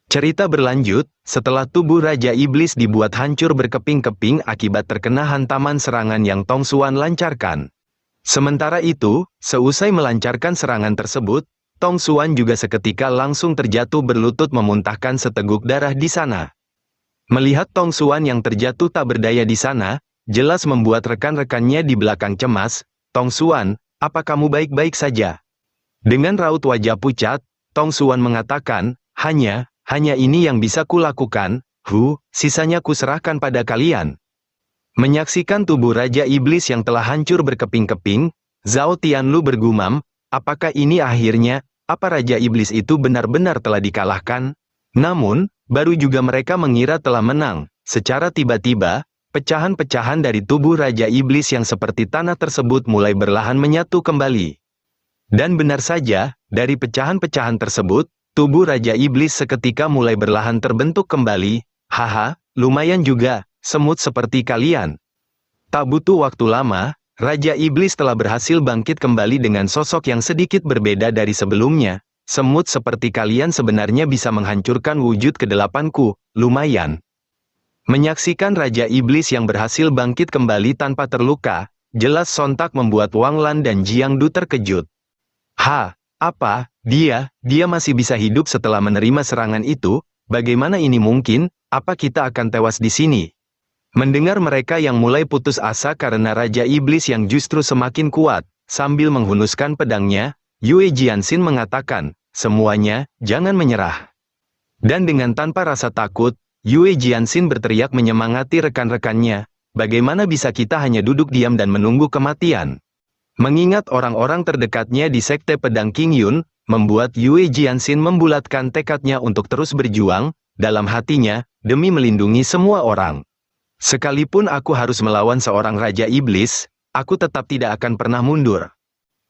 Cerita berlanjut, setelah tubuh Raja Iblis dibuat hancur berkeping-keping akibat terkena hantaman serangan yang Tong Xuan lancarkan. Sementara itu, seusai melancarkan serangan tersebut, Tong Xuan juga seketika langsung terjatuh berlutut memuntahkan seteguk darah di sana. Melihat Tong Xuan yang terjatuh tak berdaya di sana, jelas membuat rekan-rekannya di belakang cemas. "Tong Xuan, apa kamu baik-baik saja?" Dengan raut wajah pucat, Tong Xuan mengatakan, hanya ini yang bisa kulakukan, sisanya kuserahkan pada kalian." Menyaksikan tubuh Raja Iblis yang telah hancur berkeping-keping, Zhao Tianlu bergumam, apakah ini akhirnya, apa Raja Iblis itu benar-benar telah dikalahkan? Namun, baru juga mereka mengira telah menang. Secara tiba-tiba, pecahan-pecahan dari tubuh Raja Iblis yang seperti tanah tersebut mulai berlahan menyatu kembali. Dan benar saja, dari pecahan-pecahan tersebut, tubuh Raja Iblis seketika mulai berlahan terbentuk kembali. "Haha, lumayan juga, semut seperti kalian." Tak butuh waktu lama, Raja Iblis telah berhasil bangkit kembali dengan sosok yang sedikit berbeda dari sebelumnya. "Semut seperti kalian sebenarnya bisa menghancurkan wujud kedelapanku, lumayan." Menyaksikan Raja Iblis yang berhasil bangkit kembali tanpa terluka, jelas sontak membuat Wang Lan dan Jiang Du terkejut. Apa? Dia masih bisa hidup setelah menerima serangan itu? Bagaimana ini mungkin? Apa kita akan tewas di sini? Mendengar mereka yang mulai putus asa karena Raja Iblis yang justru semakin kuat, sambil menghunuskan pedangnya, Yue Jianxin mengatakan, "Semuanya, jangan menyerah." Dan dengan tanpa rasa takut, Yue Jianxin berteriak menyemangati rekan-rekannya, "Bagaimana bisa kita hanya duduk diam dan menunggu kematian?" Mengingat orang-orang terdekatnya di Sekte Pedang King Yun, membuat Yue Jianxin membulatkan tekadnya untuk terus berjuang, dalam hatinya, demi melindungi semua orang. "Sekalipun aku harus melawan seorang Raja Iblis, aku tetap tidak akan pernah mundur."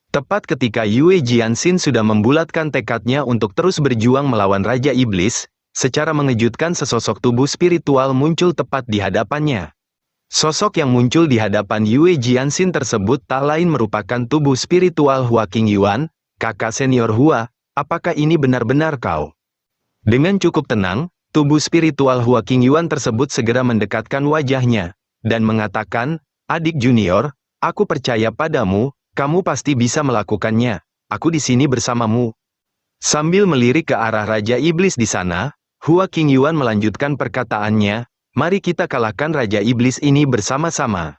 Tepat ketika Yue Jianxin sudah membulatkan tekadnya untuk terus berjuang melawan Raja Iblis, secara mengejutkan sesosok tubuh spiritual muncul tepat di hadapannya. Sosok yang muncul di hadapan Yue Jianxin tersebut tak lain merupakan tubuh spiritual Hua Qingyuan, kakak senior Hua. "Apakah ini benar-benar kau?" Dengan cukup tenang, tubuh spiritual Hua Qingyuan tersebut segera mendekatkan wajahnya, dan mengatakan, "Adik junior, aku percaya padamu, kamu pasti bisa melakukannya. Aku di sini bersamamu." Sambil melirik ke arah Raja Iblis di sana, Hua Qingyuan melanjutkan perkataannya, "Mari kita kalahkan Raja Iblis ini bersama-sama."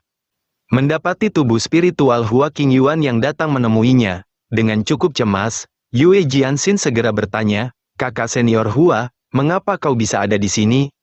Mendapati tubuh spiritual Hua Qingyuan yang datang menemuinya, dengan cukup cemas, Yue Jianxin segera bertanya, "Kakak senior Hua, mengapa kau bisa ada di sini?"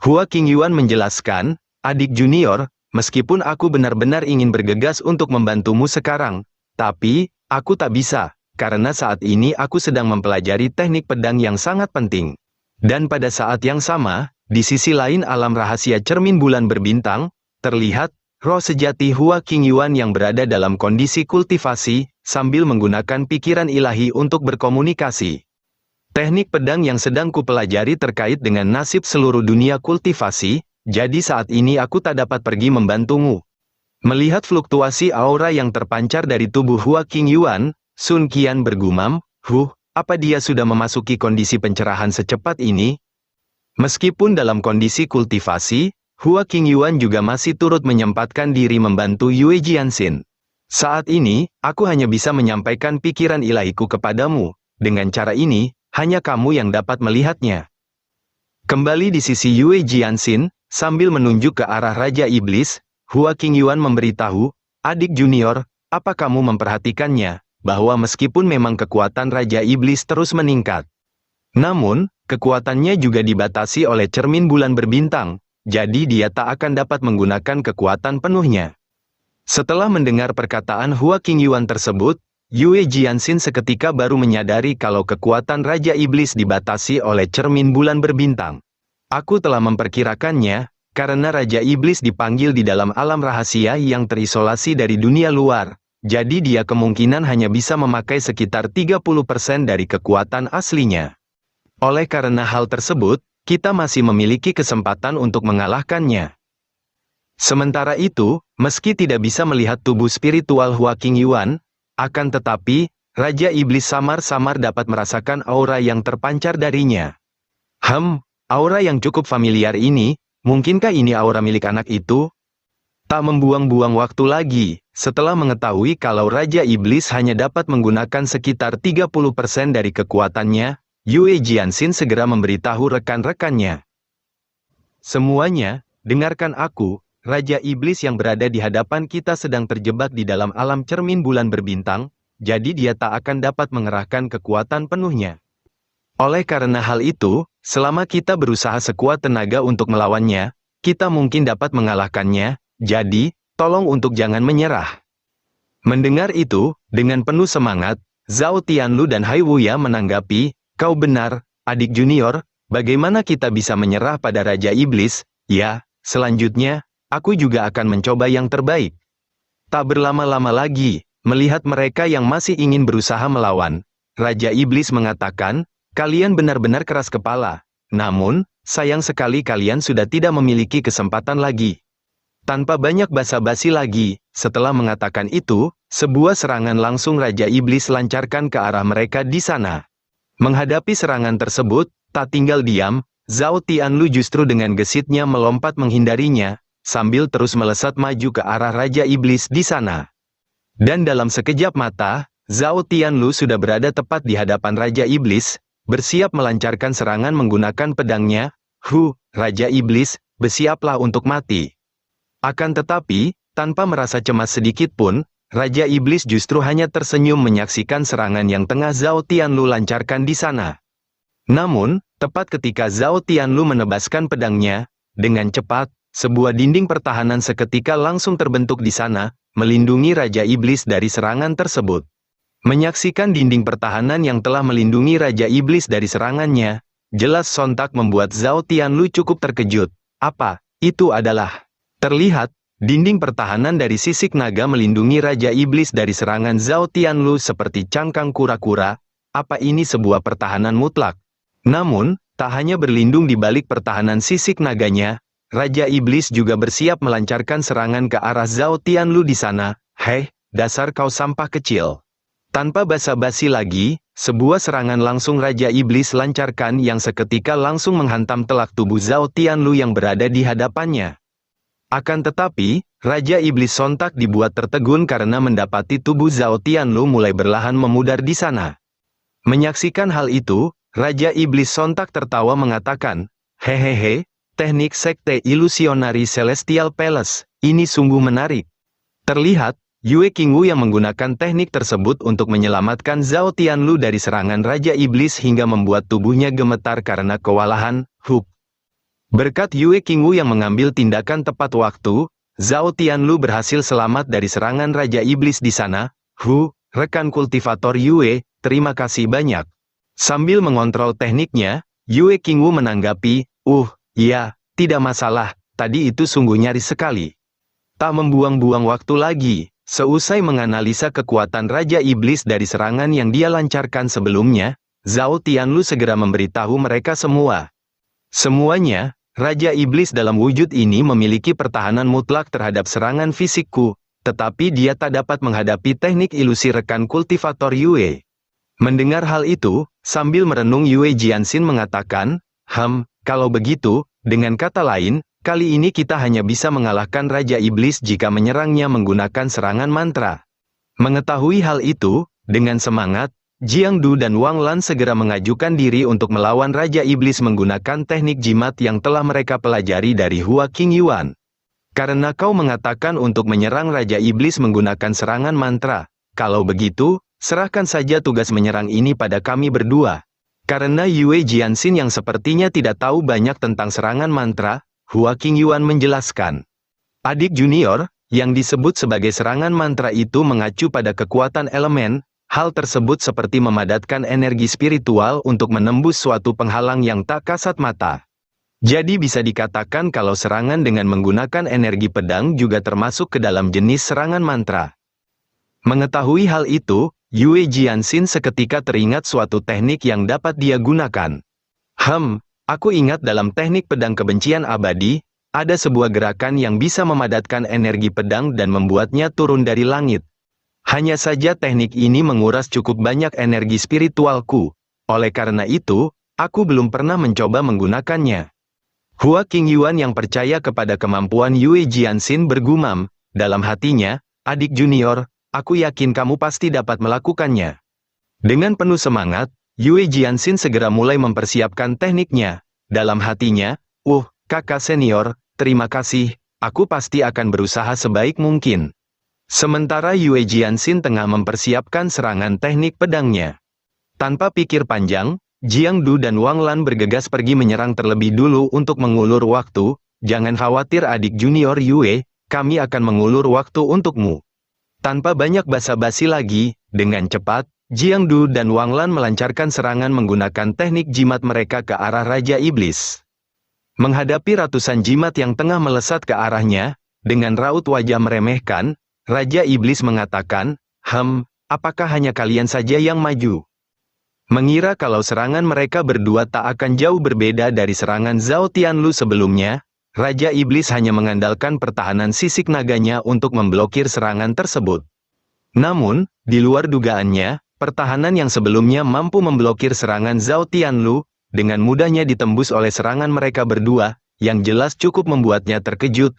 Hua Qingyuan menjelaskan, "Adik junior, meskipun aku benar-benar ingin bergegas untuk membantumu sekarang, tapi, aku tak bisa, karena saat ini aku sedang mempelajari teknik pedang yang sangat penting." Dan pada saat yang sama, di sisi lain alam rahasia cermin bulan berbintang, terlihat, roh sejati Hua Qingyuan yang berada dalam kondisi kultivasi, sambil menggunakan pikiran ilahi untuk berkomunikasi. Teknik pedang yang sedang kupelajari terkait dengan nasib seluruh dunia kultivasi, jadi saat ini aku tak dapat pergi membantumu. Melihat fluktuasi aura yang terpancar dari tubuh Hua Qingyuan, Sun Qian bergumam, apa dia sudah memasuki kondisi pencerahan secepat ini?" Meskipun dalam kondisi kultivasi, Hua Qingyuan juga masih turut menyempatkan diri membantu Yue Jianxin. "Saat ini, aku hanya bisa menyampaikan pikiran ilahiku kepadamu. Dengan cara ini, hanya kamu yang dapat melihatnya." Kembali di sisi Yue Jianxin, sambil menunjuk ke arah Raja Iblis, Hua Qingyuan memberitahu, "Adik junior, apa kamu memperhatikannya, bahwa meskipun memang kekuatan Raja Iblis terus meningkat, namun, kekuatannya juga dibatasi oleh cermin bulan berbintang, jadi dia tak akan dapat menggunakan kekuatan penuhnya." Setelah mendengar perkataan Hua Qingyuan tersebut, Yue Jianxin seketika baru menyadari kalau kekuatan Raja Iblis dibatasi oleh cermin bulan berbintang. "Aku telah memperkirakannya, karena Raja Iblis dipanggil di dalam alam rahasia yang terisolasi dari dunia luar, jadi dia kemungkinan hanya bisa memakai sekitar 30% dari kekuatan aslinya. Oleh karena hal tersebut, kita masih memiliki kesempatan untuk mengalahkannya." Sementara itu, meski tidak bisa melihat tubuh spiritual Hua Qingyuan, akan tetapi, Raja Iblis samar-samar dapat merasakan aura yang terpancar darinya. Aura yang cukup familiar ini, mungkinkah ini aura milik anak itu? Tak membuang-buang waktu lagi, setelah mengetahui kalau Raja Iblis hanya dapat menggunakan sekitar 30% dari kekuatannya, Yue Jianxin segera memberitahu rekan-rekannya. Semuanya, dengarkan aku, Raja Iblis yang berada di hadapan kita sedang terjebak di dalam alam cermin bulan berbintang, jadi dia tak akan dapat mengerahkan kekuatan penuhnya. Oleh karena hal itu, selama kita berusaha sekuat tenaga untuk melawannya, kita mungkin dapat mengalahkannya, jadi, tolong untuk jangan menyerah. Mendengar itu, dengan penuh semangat, Zhao Tianlu dan Hai Wuya menanggapi, kau benar, adik junior, bagaimana kita bisa menyerah pada Raja Iblis? Ya, selanjutnya, aku juga akan mencoba yang terbaik. Tak berlama-lama lagi, melihat mereka yang masih ingin berusaha melawan, Raja Iblis mengatakan, kalian benar-benar keras kepala, namun, sayang sekali kalian sudah tidak memiliki kesempatan lagi. Tanpa banyak basa-basi lagi, setelah mengatakan itu, sebuah serangan langsung Raja Iblis lancarkan ke arah mereka di sana. Menghadapi serangan tersebut, tak tinggal diam, Zhao Tianlu justru dengan gesitnya melompat menghindarinya, sambil terus melesat maju ke arah Raja Iblis di sana. Dan dalam sekejap mata, Zhao Tianlu sudah berada tepat di hadapan Raja Iblis, bersiap melancarkan serangan menggunakan pedangnya. Raja Iblis, bersiaplah untuk mati. Akan tetapi, tanpa merasa cemas sedikit pun, Raja Iblis justru hanya tersenyum menyaksikan serangan yang tengah Zhao Tianlu lancarkan di sana. Namun, tepat ketika Zhao Tianlu menebaskan pedangnya, dengan cepat, sebuah dinding pertahanan seketika langsung terbentuk di sana, melindungi Raja Iblis dari serangan tersebut. Menyaksikan dinding pertahanan yang telah melindungi Raja Iblis dari serangannya, jelas sontak membuat Zhao Tianlu cukup terkejut. Apa itu adalah? Terlihat, dinding pertahanan dari sisik naga melindungi Raja Iblis dari serangan Zhao Tianlu seperti cangkang kura-kura. Apa ini sebuah pertahanan mutlak? Namun, tak hanya berlindung di balik pertahanan sisik naganya, Raja Iblis juga bersiap melancarkan serangan ke arah Zhao Tianlu di sana. Hei, dasar kau sampah kecil. Tanpa basa-basi lagi, sebuah serangan langsung Raja Iblis lancarkan yang seketika langsung menghantam telak tubuh Zhao Tianlu yang berada di hadapannya. Akan tetapi, Raja Iblis sontak dibuat tertegun karena mendapati tubuh Zhao Tianlu mulai berlahan memudar di sana. Menyaksikan hal itu, Raja Iblis sontak tertawa mengatakan, hehehe, teknik sekte ilusionari Celestial Palace, ini sungguh menarik. Terlihat, Yue Qingwu yang menggunakan teknik tersebut untuk menyelamatkan Zhao Tianlu dari serangan Raja Iblis hingga membuat tubuhnya gemetar karena kewalahan. Berkat Yue Qingwu yang mengambil tindakan tepat waktu, Zhao Tianlu berhasil selamat dari serangan Raja Iblis di sana. Rekan kultivator Yue, terima kasih banyak. Sambil mengontrol tekniknya, Yue Qingwu menanggapi, iya, tidak masalah, tadi itu sungguh nyaris sekali. Tak membuang-buang waktu lagi, seusai menganalisa kekuatan Raja Iblis dari serangan yang dia lancarkan sebelumnya, Zhao Tianlu segera memberitahu mereka semua. Semuanya, Raja Iblis dalam wujud ini memiliki pertahanan mutlak terhadap serangan fisikku, tetapi dia tak dapat menghadapi teknik ilusi rekan kultivator Yue. Mendengar hal itu, sambil merenung Yue Jianxin mengatakan, kalau begitu, dengan kata lain, kali ini kita hanya bisa mengalahkan Raja Iblis jika menyerangnya menggunakan serangan mantra. Mengetahui hal itu, dengan semangat, Jiang Du dan Wang Lan segera mengajukan diri untuk melawan Raja Iblis menggunakan teknik jimat yang telah mereka pelajari dari Hua Qingyuan. Karena kau mengatakan untuk menyerang Raja Iblis menggunakan serangan mantra, kalau begitu, serahkan saja tugas menyerang ini pada kami berdua. Karena Yue Jianxin yang sepertinya tidak tahu banyak tentang serangan mantra, Hua Qingyuan menjelaskan. Adik junior, yang disebut sebagai serangan mantra itu mengacu pada kekuatan elemen, hal tersebut seperti memadatkan energi spiritual untuk menembus suatu penghalang yang tak kasat mata. Jadi bisa dikatakan kalau serangan dengan menggunakan energi pedang juga termasuk ke dalam jenis serangan mantra. Mengetahui hal itu, Yue Jianxin seketika teringat suatu teknik yang dapat dia gunakan. Aku ingat dalam teknik pedang kebencian abadi, ada sebuah gerakan yang bisa memadatkan energi pedang dan membuatnya turun dari langit. Hanya saja teknik ini menguras cukup banyak energi spiritualku. Oleh karena itu, Aku belum pernah mencoba menggunakannya. Hua Qingyuan yang percaya kepada kemampuan Yue Jianxin bergumam, dalam hatinya, adik junior, aku yakin kamu pasti dapat melakukannya. Dengan penuh semangat, Yue Jianxin segera mulai mempersiapkan tekniknya. Dalam hatinya, kakak senior, terima kasih, aku pasti akan berusaha sebaik mungkin. Sementara Yue Jianxin tengah mempersiapkan serangan teknik pedangnya. Tanpa pikir panjang, Jiang Du dan Wang Lan bergegas pergi menyerang terlebih dulu untuk mengulur waktu. Jangan khawatir adik junior Yue, kami akan mengulur waktu untukmu. Tanpa banyak basa-basi lagi, dengan cepat, Jiang Du dan Wang Lan melancarkan serangan menggunakan teknik jimat mereka ke arah Raja Iblis. Menghadapi ratusan jimat yang tengah melesat ke arahnya, dengan raut wajah meremehkan, Raja Iblis mengatakan, apakah hanya kalian saja yang maju? Mengira kalau serangan mereka berdua tak akan jauh berbeda dari serangan Zhao Tianlu sebelumnya, Raja Iblis hanya mengandalkan pertahanan sisik naganya untuk memblokir serangan tersebut. Namun, di luar dugaannya, pertahanan yang sebelumnya mampu memblokir serangan Zhao Tianlu, dengan mudahnya ditembus oleh serangan mereka berdua, yang jelas cukup membuatnya terkejut.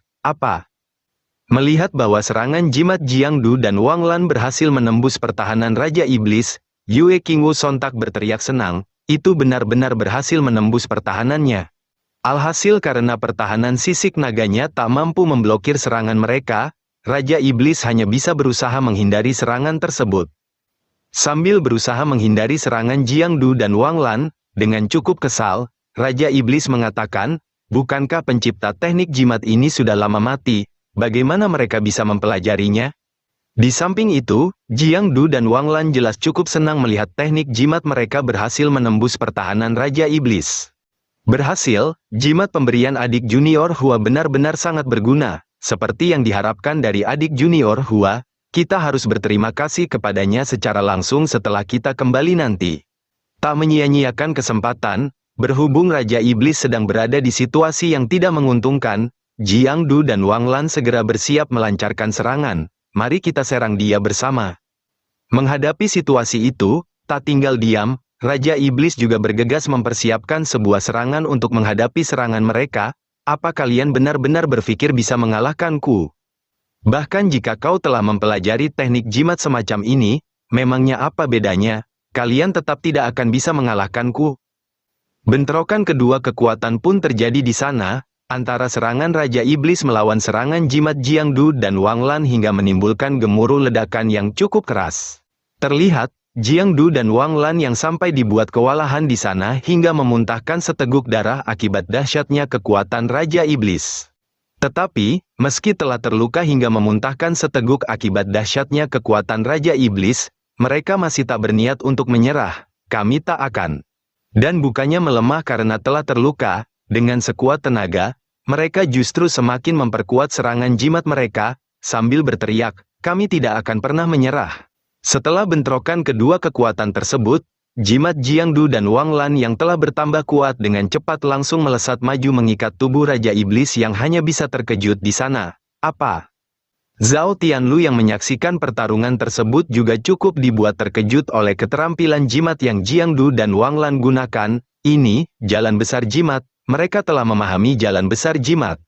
Melihat bahwa serangan jimat Jiang Du dan Wang Lan berhasil menembus pertahanan Raja Iblis, Yue Qingwu sontak berteriak senang, itu benar-benar berhasil menembus pertahanannya. Alhasil karena pertahanan sisik naganya tak mampu memblokir serangan mereka, Raja Iblis hanya bisa berusaha menghindari serangan tersebut. Sambil berusaha menghindari serangan Jiang Du dan Wang Lan, dengan cukup kesal, Raja Iblis mengatakan, bukankah pencipta teknik jimat ini sudah lama mati? Bagaimana mereka bisa mempelajarinya? Di samping itu, Jiang Du dan Wang Lan jelas cukup senang melihat teknik jimat mereka berhasil menembus pertahanan Raja Iblis. Berhasil, jimat pemberian adik junior Hua benar-benar sangat berguna. Seperti yang diharapkan dari adik junior Hua, kita harus berterima kasih kepadanya secara langsung setelah kita kembali nanti. Tak menyia-nyiakan kesempatan, berhubung Raja Iblis sedang berada di situasi yang tidak menguntungkan, Jiang Du dan Wang Lan segera bersiap melancarkan serangan. Mari kita serang dia bersama. Menghadapi situasi itu, tak tinggal diam, Raja Iblis juga bergegas mempersiapkan sebuah serangan untuk menghadapi serangan mereka. Apa kalian benar-benar berpikir bisa mengalahkanku? Bahkan jika kau telah mempelajari teknik jimat semacam ini, memangnya apa bedanya? Kalian tetap tidak akan bisa mengalahkanku. Bentrokan kedua kekuatan pun terjadi di sana, antara serangan Raja Iblis melawan serangan jimat Jiang Du dan Wang Lan hingga menimbulkan gemuruh ledakan yang cukup keras. Terlihat, Jiang Du dan Wang Lan yang sampai dibuat kewalahan di sana hingga memuntahkan seteguk darah akibat dahsyatnya kekuatan Raja Iblis. Tetapi, meski telah terluka hingga memuntahkan seteguk akibat dahsyatnya kekuatan Raja Iblis, mereka masih tak berniat untuk menyerah. Kami tak akan. Dan bukannya melemah karena telah terluka, dengan sekuat tenaga, mereka justru semakin memperkuat serangan jimat mereka, sambil berteriak, kami tidak akan pernah menyerah. Setelah bentrokan kedua kekuatan tersebut, jimat Jiang Du dan Wang Lan yang telah bertambah kuat dengan cepat langsung melesat maju mengikat tubuh Raja Iblis yang hanya bisa terkejut di sana. Zhao Tianlu yang menyaksikan pertarungan tersebut juga cukup dibuat terkejut oleh keterampilan jimat yang Jiang Du dan Wang Lan gunakan. Ini, jalan besar jimat. Mereka telah memahami jalan besar jimat.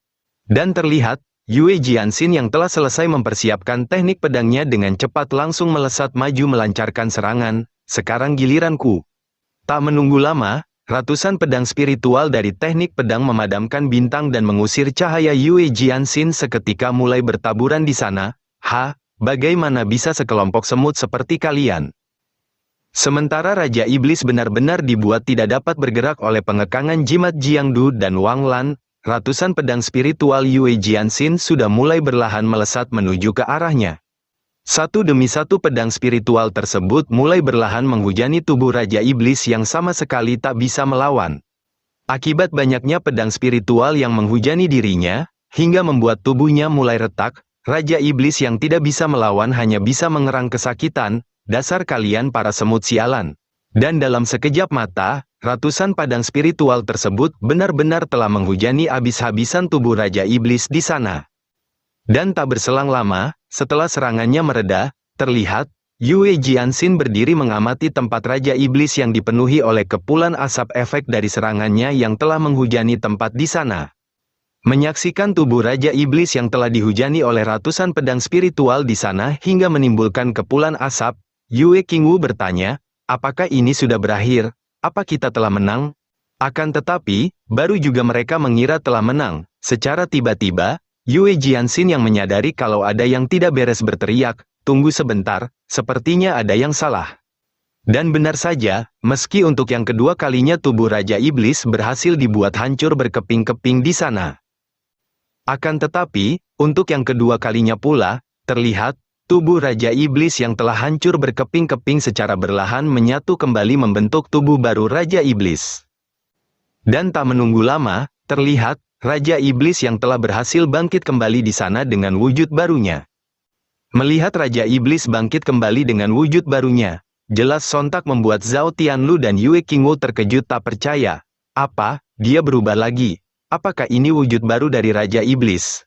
Dan terlihat, Yue Jianxin yang telah selesai mempersiapkan teknik pedangnya dengan cepat langsung melesat maju melancarkan serangan. Sekarang giliranku. Tak menunggu lama, ratusan pedang spiritual dari teknik pedang memadamkan bintang dan mengusir cahaya Yue Jianxin seketika mulai bertaburan di sana. Bagaimana bisa sekelompok semut seperti kalian? Sementara Raja Iblis benar-benar dibuat tidak dapat bergerak oleh pengekangan jimat Jiang Du dan Wang Lan, ratusan pedang spiritual Yue Jianxin sudah mulai berlahan melesat menuju ke arahnya. Satu demi satu pedang spiritual tersebut mulai berlahan menghujani tubuh Raja Iblis yang sama sekali tak bisa melawan. Akibat banyaknya pedang spiritual yang menghujani dirinya, hingga membuat tubuhnya mulai retak, Raja Iblis yang tidak bisa melawan hanya bisa mengerang kesakitan. Dasar kalian para semut sialan. Dan dalam sekejap mata, ratusan pedang spiritual tersebut benar-benar telah menghujani habis-habisan tubuh Raja Iblis di sana. Dan tak berselang lama, setelah serangannya mereda, terlihat, Yue Jianxin berdiri mengamati tempat Raja Iblis yang dipenuhi oleh kepulan asap efek dari serangannya yang telah menghujani tempat di sana. Menyaksikan tubuh Raja Iblis yang telah dihujani oleh ratusan pedang spiritual di sana hingga menimbulkan kepulan asap, Yue Qingwu bertanya, apakah ini sudah berakhir? Apa kita telah menang? Akan tetapi, baru juga mereka mengira telah menang. Secara tiba-tiba, Yue Jianxin yang menyadari kalau ada yang tidak beres berteriak, tunggu sebentar, sepertinya ada yang salah. Dan benar saja, meski untuk yang kedua kalinya tubuh Raja Iblis berhasil dibuat hancur berkeping-keping di sana. Akan tetapi, untuk yang kedua kalinya pula, terlihat, tubuh Raja Iblis yang telah hancur berkeping-keping secara berlahan menyatu kembali membentuk tubuh baru Raja Iblis. Dan tak menunggu lama, terlihat, Raja Iblis yang telah berhasil bangkit kembali di sana dengan wujud barunya. Melihat Raja Iblis bangkit kembali dengan wujud barunya, jelas sontak membuat Zhao Tianlu dan Yue Qingwu terkejut tak percaya. Apa, dia berubah lagi? Apakah ini wujud baru dari Raja Iblis?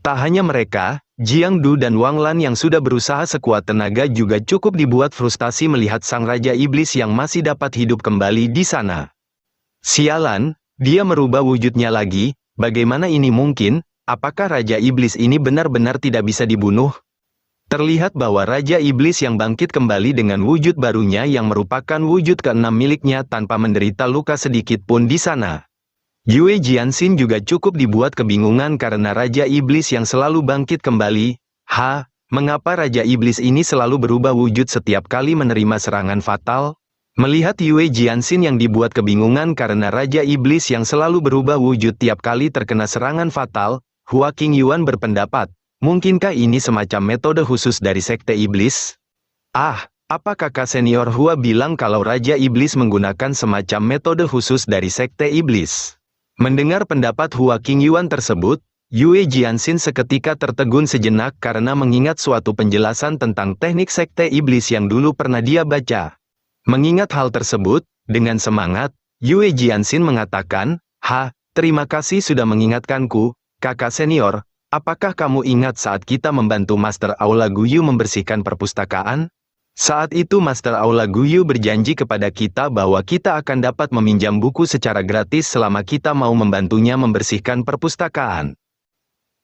Tak hanya mereka, Jiang Du dan Wang Lan yang sudah berusaha sekuat tenaga juga cukup dibuat frustasi melihat sang Raja Iblis yang masih dapat hidup kembali di sana. Sialan, dia merubah wujudnya lagi, bagaimana ini mungkin? Apakah Raja Iblis ini benar-benar tidak bisa dibunuh? Terlihat bahwa Raja Iblis yang bangkit kembali dengan wujud barunya yang merupakan wujud ke-6 miliknya tanpa menderita luka sedikit pun di sana. Yue Jianxin juga cukup dibuat kebingungan karena Raja Iblis yang selalu bangkit kembali. Mengapa Raja Iblis ini selalu berubah wujud setiap kali menerima serangan fatal? Melihat Yue Jianxin yang dibuat kebingungan karena Raja Iblis yang selalu berubah wujud tiap kali terkena serangan fatal, Hua Qingyuan berpendapat, mungkinkah ini semacam metode khusus dari Sekte Iblis? Apa kakak senior Hua bilang kalau Raja Iblis menggunakan semacam metode khusus dari Sekte Iblis? Mendengar pendapat Hua Qingyuan tersebut, Yue Jianxin seketika tertegun sejenak karena mengingat suatu penjelasan tentang teknik Sekte Iblis yang dulu pernah dia baca. Mengingat hal tersebut, dengan semangat, Yue Jianxin mengatakan, terima kasih sudah mengingatkanku, kakak senior. Apakah kamu ingat saat kita membantu Master Aula Guyu membersihkan perpustakaan? Saat itu Master Aula Guyu berjanji kepada kita bahwa kita akan dapat meminjam buku secara gratis selama kita mau membantunya membersihkan perpustakaan.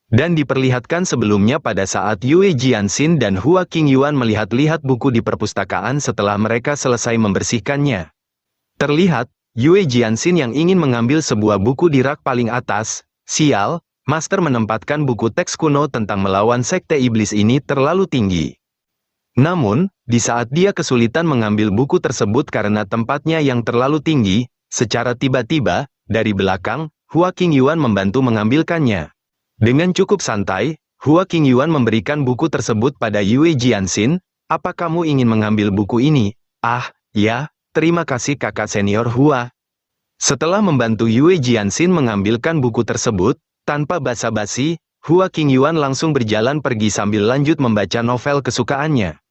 Dan diperlihatkan sebelumnya pada saat Yue Jianxin dan Hua Qingyuan melihat-lihat buku di perpustakaan setelah mereka selesai membersihkannya. Terlihat, Yue Jianxin yang ingin mengambil sebuah buku di rak paling atas. Sial, Master menempatkan buku teks kuno tentang melawan Sekte Iblis ini terlalu tinggi. Namun, di saat dia kesulitan mengambil buku tersebut karena tempatnya yang terlalu tinggi, secara tiba-tiba, dari belakang, Hua Qingyuan membantu mengambilkannya. Dengan cukup santai, Hua Qingyuan memberikan buku tersebut pada Yue Jianxin. Apa kamu ingin mengambil buku ini? Ya, terima kasih kakak senior Hua. Setelah membantu Yue Jianxin mengambilkan buku tersebut, tanpa basa-basi, Hua Qingyuan langsung berjalan pergi sambil lanjut membaca novel kesukaannya.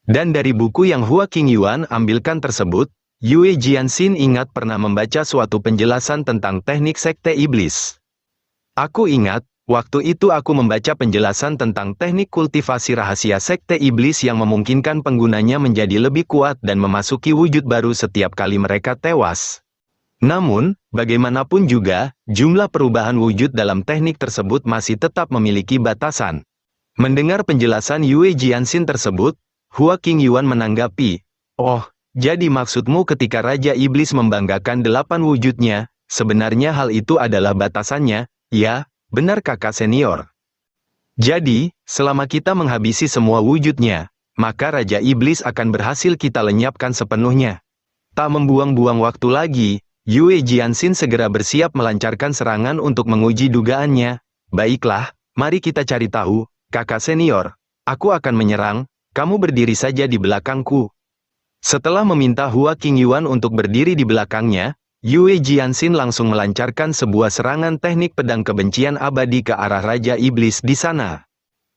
Dan dari buku yang Hua Qingyuan ambilkan tersebut, Yue Jianxin ingat pernah membaca suatu penjelasan tentang teknik Sekte Iblis. Aku ingat, waktu itu aku membaca penjelasan tentang teknik kultivasi rahasia Sekte Iblis yang memungkinkan penggunanya menjadi lebih kuat dan memasuki wujud baru setiap kali mereka tewas. Namun, bagaimanapun juga, jumlah perubahan wujud dalam teknik tersebut masih tetap memiliki batasan. Mendengar penjelasan Yue Jianxin tersebut, Hua Qingyuan menanggapi, jadi maksudmu ketika Raja Iblis membanggakan 8 wujudnya, sebenarnya hal itu adalah batasannya, ya, benar kakak senior. Jadi, selama kita menghabisi semua wujudnya, maka Raja Iblis akan berhasil kita lenyapkan sepenuhnya. Tak membuang-buang waktu lagi, Yue Jianxin segera bersiap melancarkan serangan untuk menguji dugaannya. Baiklah, mari kita cari tahu, kakak senior. Aku akan menyerang, kamu berdiri saja di belakangku. Setelah meminta Hua Qingyuan untuk berdiri di belakangnya, Yue Jianxin langsung melancarkan sebuah serangan teknik pedang kebencian abadi ke arah Raja Iblis di sana.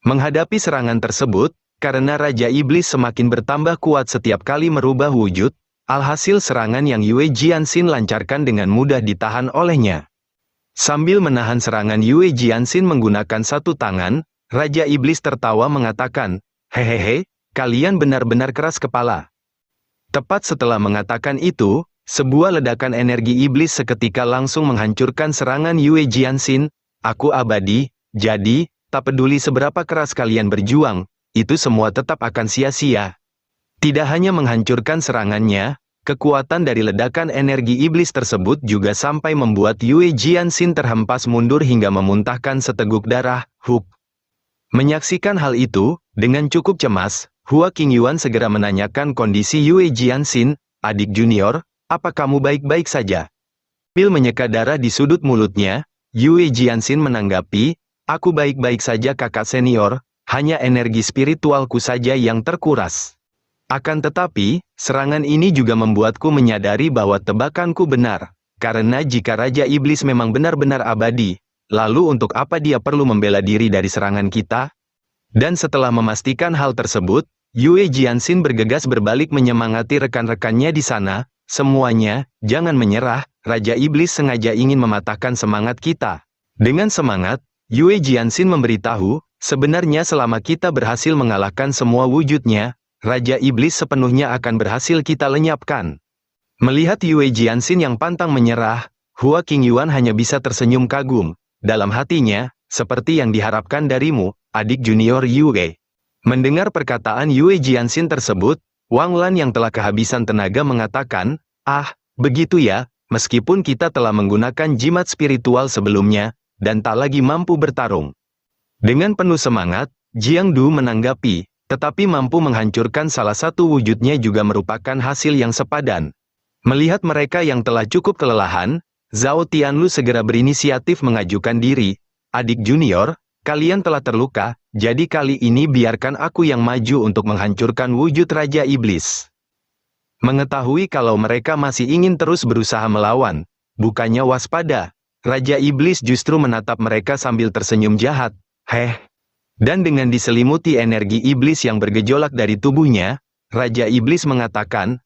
Menghadapi serangan tersebut, karena Raja Iblis semakin bertambah kuat setiap kali merubah wujud, alhasil serangan yang Yue Jianxin lancarkan dengan mudah ditahan olehnya. Sambil menahan serangan Yue Jianxin menggunakan satu tangan, Raja Iblis tertawa mengatakan, "Hehehe, kalian benar-benar keras kepala." Tepat setelah mengatakan itu, sebuah ledakan energi iblis seketika langsung menghancurkan serangan Yue Jianxin. "Aku abadi, jadi, tak peduli seberapa keras kalian berjuang, itu semua tetap akan sia-sia." Tidak hanya menghancurkan serangannya, kekuatan dari ledakan energi iblis tersebut juga sampai membuat Yue Jianxin terhempas mundur hingga memuntahkan seteguk darah. Menyaksikan hal itu, dengan cukup cemas, Hua Qingyuan segera menanyakan kondisi Yue Jianxin. "Adik junior, apa kamu baik-baik saja?" Sambil menyeka darah di sudut mulutnya, Yue Jianxin menanggapi, "Aku baik-baik saja kakak senior, hanya energi spiritualku saja yang terkuras. Akan tetapi, serangan ini juga membuatku menyadari bahwa tebakanku benar, karena jika Raja Iblis memang benar-benar abadi, lalu untuk apa dia perlu membela diri dari serangan kita?" Dan setelah memastikan hal tersebut, Yue Jianxin bergegas berbalik menyemangati rekan-rekannya di sana. "Semuanya, jangan menyerah, Raja Iblis sengaja ingin mematahkan semangat kita." Dengan semangat, Yue Jianxin memberitahu, "Sebenarnya selama kita berhasil mengalahkan semua wujudnya, Raja Iblis sepenuhnya akan berhasil kita lenyapkan." Melihat Yue Jianxin yang pantang menyerah, Hua Qingyuan hanya bisa tersenyum kagum. Dalam hatinya, "Seperti yang diharapkan darimu, adik junior Yue." Mendengar perkataan Yue Jianxin tersebut, Wang Lan yang telah kehabisan tenaga mengatakan, "Ah, begitu ya, meskipun kita telah menggunakan jimat spiritual sebelumnya, dan tak lagi mampu bertarung." Dengan penuh semangat, Jiang Du menanggapi, "Tetapi mampu menghancurkan salah satu wujudnya juga merupakan hasil yang sepadan." Melihat mereka yang telah cukup kelelahan, Zhao Tianlu segera berinisiatif mengajukan diri, "Adik junior, kalian telah terluka, jadi kali ini biarkan aku yang maju untuk menghancurkan wujud Raja Iblis." Mengetahui kalau mereka masih ingin terus berusaha melawan, bukannya waspada, Raja Iblis justru menatap mereka sambil tersenyum jahat. Dan dengan diselimuti energi iblis yang bergejolak dari tubuhnya, Raja Iblis mengatakan,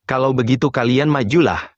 "Kalau begitu kalian majulah."